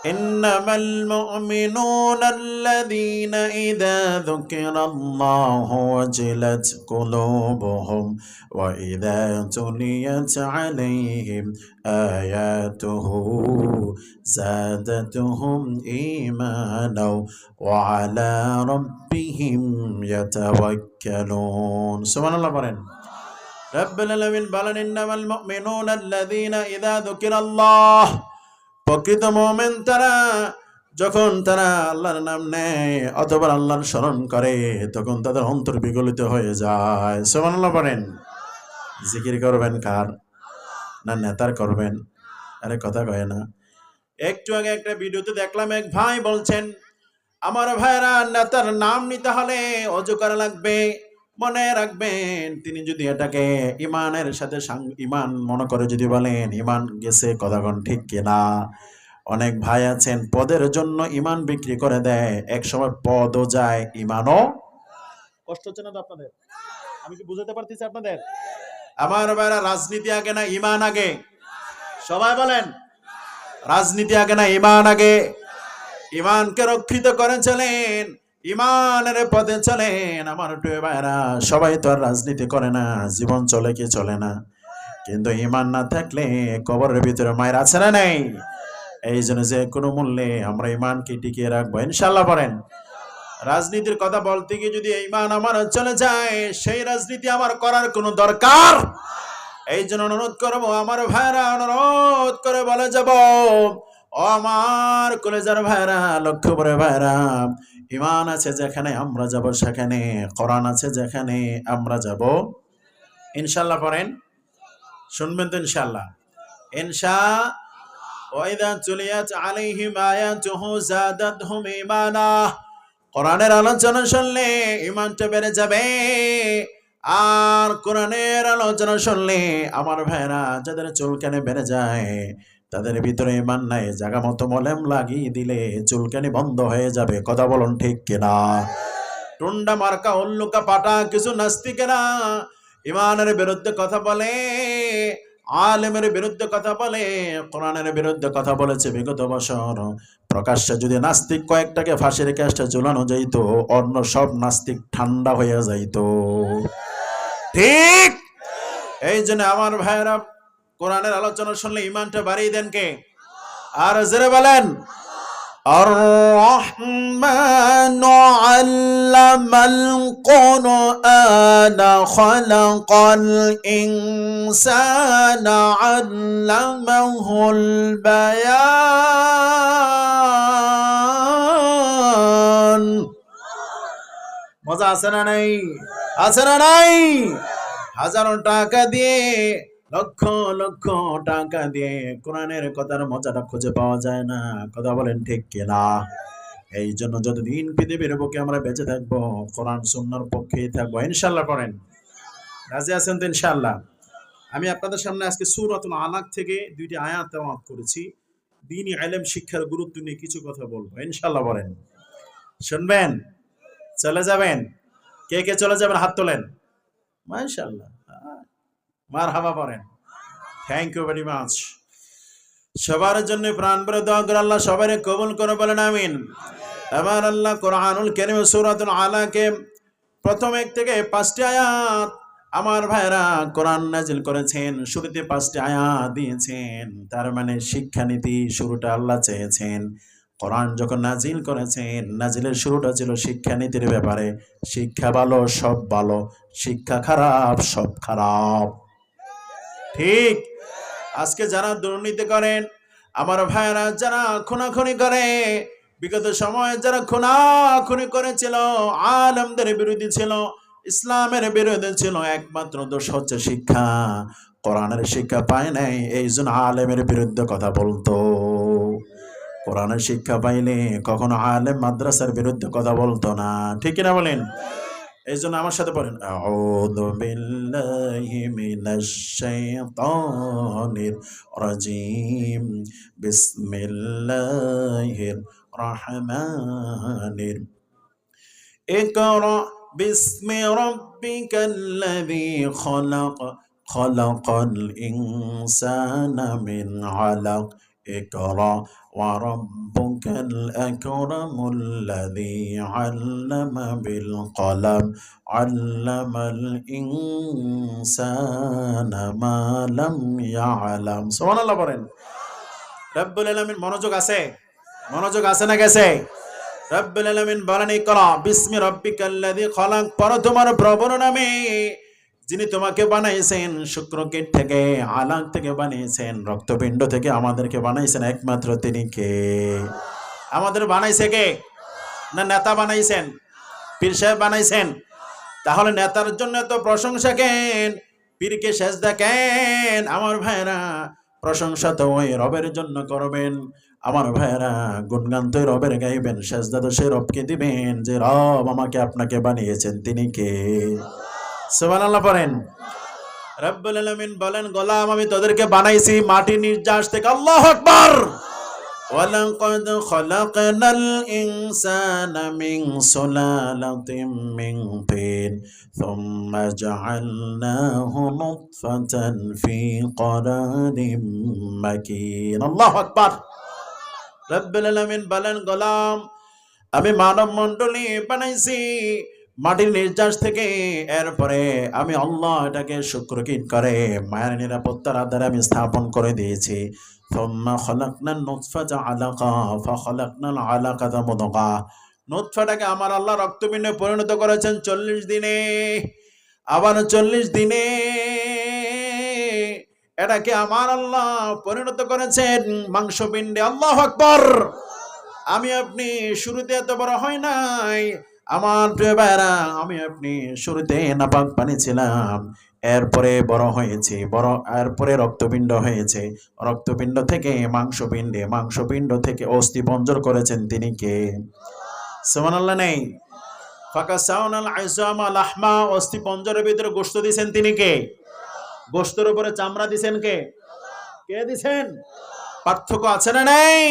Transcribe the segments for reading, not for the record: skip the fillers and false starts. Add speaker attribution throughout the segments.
Speaker 1: إنما المؤمنون الذين إذا ذكر الله وجلت قلوبهم وإذا تليت عليهم آياته زادتهم إيمانا وعلى ربهم يتوكلون سبحان الله بارين رب العالمين بلن إنما المؤمنون الذين إذا ذكر الله প্রকৃত মুমিন তারা যখন তারা আল্লাহর নাম নেয় অথবা আল্লাহর স্মরণ করে তখন তাদের অন্তর বিগলিত হয়ে যায় সুবহানাল্লাহ পড়েন। জিকির করবেন কার? না নেতার করবেন? আরে কথা কয় না। একটু আগে একটা ভিডিওতে দেখলাম এক ভাই বলছেন আমার ভাইরা নেতার নাম নিতে হলে ওযু করা লাগবে। মনে রাখবেন তিনি যদি এটাকে ইমানের সাথে ইমান মনে করে যদি বলেন ইমান গেছে কথাগণ ঠিক কিনা। অনেক ভাই আছেন পদের জন্য ইমান বিক্রি করে দেয়, এক সময় পদও যায় ইমানও। কষ্ট হচ্ছে না তো আপনাদের? আমি কি বুঝাতে পারতেছি আপনাদের? আমার ভাইরা রাজনীতি আগে না ইমান আগে? সবাই বলেন রাজনীতি আগে না ইমান আগে? ইমানকে রক্ষিত করে চলেন, ইমানের পথে চলেন। আমার প্রিয় ভাইরা সবাই তো আর রাজনীতি করে না, জীবন চলে কি চলে না, কিন্তু ইমান না থাকলে কবরের ভিতরে মায়ের আছে না নেই? এই জন্য যে কোনো মূল্যে আমরা ইমানকে টিকিয়ে রাখবো ইনশাল্লাহ পড়েন। রাজনীতির কথা বলতে গিয়ে যদি ইমান আমার চলে যায় সেই রাজনীতি আমার করার কোনো দরকার। এই জন্য অনুরোধ করবো আমার ভাইরা, অনুরোধ করে বলে যাব ও আমার কলেজার ভাইরা, লক্ষ্য করে ভাইরা, ইমান আছে যেখানে আমরা যাব সেখানে, কোরআন আছে যেখানে আমরা যাব ইনশাল্লাহ পড়েন। শুনবেন তো ইনশাল্লাহ? ইনশা ওয়াইদা তুলিয়াত আলাইহিম আয়াতুহু যাদাতহুম ঈমানা। কোরআনের আলোচনা শুনলে ঈমানটা বেড়ে যাবে। আর কোরআনের আলোচনা শুনলে আমার ভাইরা যাদের চুলকানি বেড়ে যায়, তাদের ভিতরে ঈমান নাই, জায়গা মতো মলম লাগিয়ে দিলে চুলকানি বন্ধ হয়ে যাবে। কথা বলুন ঠিক কিনা? টুন্ডা মার্কা উল্লুকা পাটা কিছু নাস্তিকেরা ঈমানের বিরুদ্ধে কথা বলে, আলেমের বিরুদ্ধে কথা বলে, কোরআনের বিরুদ্ধে কথা বলেছে বিগত বছর। প্রকাশ্যে যদি নাস্তিক কয়েকটাকে ফাঁসির কাস্টে ঝুলানো যাইত, অন্য সব নাস্তিক ঠান্ডা হয়ে যাইত। ঠিক এই জন্য আমার ভাইয়েরা কোরআনের আলোচনা শুনলে ইমানটা বাড়িয়ে দেন কে? আর জোরে বলেন الرحمن علم القرآن خلق الإنسان علمه البيان। মজা আছে না নাই? আছে না নাই? হাজারো টাকা দিয়ে, লক্ষ লক্ষ টাকা দিয়ে কোরআনের কথার মজাটা খুঁজে পাওয়া যায় না। কথা বলেন ঠিক কিনা? এই জন্য যতদিন পৃথিবীর বুকে আমরা বেঁচে থাকবো কোরআন সুন্নাহর পক্ষেই থাকবো ইনশাআল্লাহ পড়েন। রাজি আছেন তো ইনশাআল্লাহ? আমি আপনাদের সামনে আজকে সূরাতুল আলাক থেকে দুইটি আয়াত তেলাওয়াত করেছি। দ্বীনি ইলম শিক্ষার গুরুত্ব নিয়ে কিছু কথা বলবো ইনশাআল্লাহ পড়েন। শুনবেন? চলে যাবেন? কে কে চলে যাবেন হাত তোলেন। মাশাআল্লাহ, মারহাবা পড়েন। Thank you very much. সবার জন্য প্রাণ ভরে দোয়া করে আল্লাহ সবাইকে কবুল করে বলেন আমিন। আমার আল্লাহ কোরআনুল কারীম সূরাতুল আলাকে প্রথম 1 থেকে 5টি আয়াত আমার ভাইরা কোরআন নাজিল করেছেন। শুরুতে 5টি আয়াত দিয়েছেন, তার মানে শিক্ষানীতি শুরুটা আল্লাহ চেয়েছেন। কোরআন যখন নাজিল করেছেন, নাজিলের শুরুটা ছিল শিক্ষানীতির ব্যাপারে। শিক্ষা ভালো সব ভালো, শিক্ষা খারাপ সব খারাপ। ঠিক আজকে যারা দুর্নীতি করেন আমার ভাইরা, যারা খুনাখুনি করে, বিগত সময়ে যারা খুনাখুনি করেছিল, আলেমদের বিরোধী ছিল, ইসলামের বিরোধী ছিল, একমাত্র দোষ হচ্ছে শিক্ষা। কোরআনের শিক্ষা পায় নাই, এই জন্য আলেমের বিরুদ্ধে কথা বলতো। কোরআনের শিক্ষা পাইলে কখনো আলেম মাদ্রাসার বিরুদ্ধে কথা বলতো না। ঠিক কিনা বলেন? এই জন্য আমার সাথে পড়েন আউযু বিল্লাহি মিনাশ শাইতানির রাজিম বিসমিল্লাহির রহমানির ইকরা বিসমি রাব্বিকাল্লাযী খালাক খালাকাল ইনসানা মিন আলাক ইকরা ওয়া রাব্বুকাল আকরামুল্লাযী আল্লামা বিল কলাম আল্লামাল ইনসানা মা লাম ইয়ালাম। সুবহানাল্লাহ বলেন। রব্বুল আলামিন মনোযোগ আছে? মনোযোগ আছে না গেছে? রব্বুল আলামিন বলেন ইকরা বিসমি রাব্বিকাল্লাযী খলাক, পড়ো তোমার প্রভুর নামে যিনি তোমাকে বানাইছেন শুক্রকীট থেকে, আলাক থেকে বানিয়েছেন, রক্তপিণ্ড থেকে আমাদেরকে বানাইছেন একমাত্র তিনি কে? আমাদের বানাইছে কে? না নেতা বানাইছেন, পীর সাহেব বানাইছেন? তাহলে নেতার জন্য তো প্রশংসা কেন, পীরকে সেজদা কেন? আমার ভাইরা প্রশংসা তো ওই রবের জন্য করবেন, আমার ভাইরা গুণগান তো রবের গাইবেন, সেজদা তো সেই রবকে দিবেন যে রব আমাকে আপনাকে বানিয়েছেন তিনি কে? সুবহানাল্লাহ পড়েন। রব্বুল আলামিন বলেন গোলাম আমি তোদেরকে বানাইছি মাটির নির্যাস থেকে। আল্লাহু আকবার। ওয়ালাকাদ খলাকনাল ইনসানা মিন সুলালাতিন মিন তিন সুম্মা জাআলনাহু নুতফাতান ফি করারিম মাকিন। আল্লাহু আকবার। রব্বুল আলামিন বলেন গোলাম আমি মানব মণ্ডলী বানাইছি মাটির নির্যাস থেকে, এরপরে আমি আল্লাহ এটাকে শুক্রকীট করে মায়ের নিরাপত্তার আধারে আমি স্থাপন করে দিয়েছি। সুম্মা খলাকনান নুতফাতা আলাকা ফাখলাকনাল আলাকাতা মুদগা, নুতফাটাকে আমার আল্লাহ রক্তপিণ্ডে পরিণত করেছেন 40 দিনে, আবার 40 দিনে এটাকে আমার আল্লাহ পরিণত করেছেন মাংসপিণ্ডে। আল্লাহু আকবার। আমি আপনি শুরুতে এত বড় হয় নাই আমার প্রিয় ভাইরা, আমি আপনি শুরুতে নাপাক পানি ছিলাম, এরপরে বড় হয়েছে, বড় এরপরে রক্তপিণ্ড হয়েছে, রক্তপিণ্ড থেকে মাংসপিণ্ডে, মাংসপিণ্ড থেকে অস্থিপঞ্জর করেছেন তিনি কে? সুবহানাল্লাহ নেই? ফাকাসাউনাল আযমা লাহমা, অস্থিপঞ্জরের ভিতরে গোশত দিবেন তিনি কে? গোশতের উপরে চামড়া দিবেন কে? কে দিবেন? পার্থক্য আছে না নেই?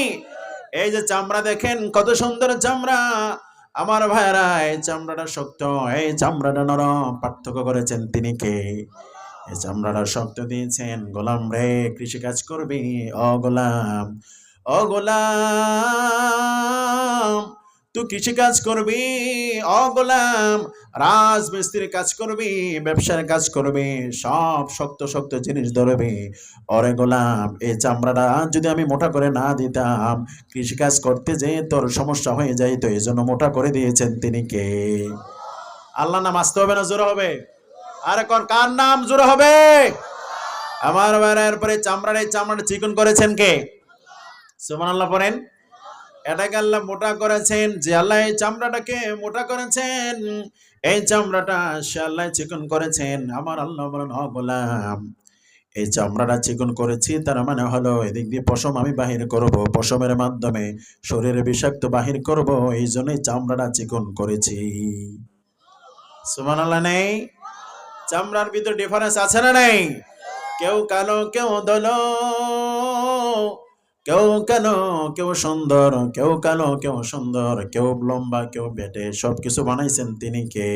Speaker 1: এই যে চামড়া দেখেন কত সুন্দর চামড়া, আমার ভাইরা এই চামড়াটা শক্ত, এই চামড়াটা নরম, পার্থক্য করেছেন তিনি কে? এই চামড়াটা শক্ত দিয়েছেন গোলাম রে কৃষিকাজ করবি, ও গোলাম, ও গোলাম তুই কৃষিকাজ করবি, ও গোলাম রাজমিস্ত্রির কাজ করবি, ব্যবসার কাজ করবি, সব শক্ত শক্ত জিনিস ধরবি। ওরে গোলাম এই চামড়াটা যদি আমি মোটা করে না দিতাম কৃষিকাজ করতে যে তোর সমস্যা হয়ে যায়, তো এই জন্য মোটা করে দিয়েছেন তিনি কে? আল্লাহ নাম আসতে হবে না জোরে হবে? আরে কার নাম জোরে হবে? আমার বাইরের পরে চামড়াটা চিকন করেছেন কে? সুবহানাল্লাহ পড়েন। এটাকে আল্লাহ মোটা করেছেন, যে আল্লাহ এই চামড়াটাকে মোটা করেছেন, এই চামড়াটা সে আল্লাহ চিকন করেছেন। আমার আল্লাহ বলেন ও গোলাম এই চামড়াটা চিকন করেছি, তার মানে হলো এদিক দিয়ে পশম আমি বাহির করব, পশমের মাধ্যমে শরীরে বিষাক্ত বাহির করব, এই জন্যই চামড়াটা চিকন করেছি। সুবহানাল্লাহ নেই? চামড়ার ভিতর ডিফারেন্স আছে না নেই? কেউ কালো কেউ ধলো, কেউ কালো কেউ সুন্দর, কেউ কালো কেউ সুন্দর, কেউ লম্বা কেউ বেটে, সবকিছু বানাইছেন তিনি কে?